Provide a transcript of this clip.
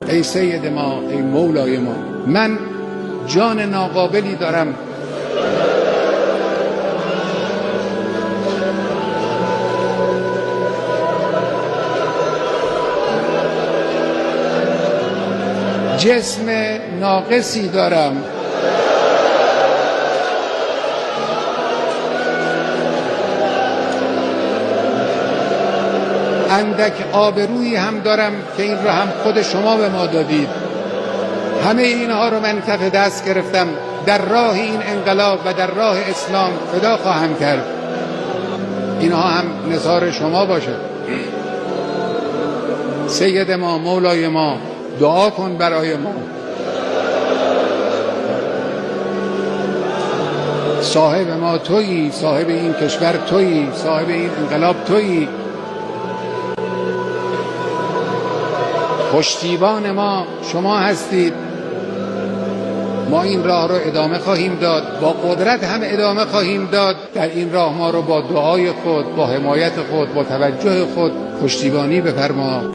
ای سید ما، ای مولای ما، من جان ناقابلی دارم جسم ناقصی دارم اندک آبرویی هم دارم که این را هم خود شما به ما دادید. همه اینها رو من کف دست گرفتم، در راه این انقلاب و در راه اسلام فدا خواهم کرد. اینها هم نثار شما باشه. سید ما، مولای ما، دعا کن برای ما. صاحب ما تویی، صاحب این کشور تویی، صاحب این انقلاب تویی. پشتیبان ما شما هستید. ما این راه رو ادامه خواهیم داد، با قدرت هم ادامه خواهیم داد. در این راه ما رو با دعای خود، با حمایت خود، با توجه خود پشتیبانی بفرما.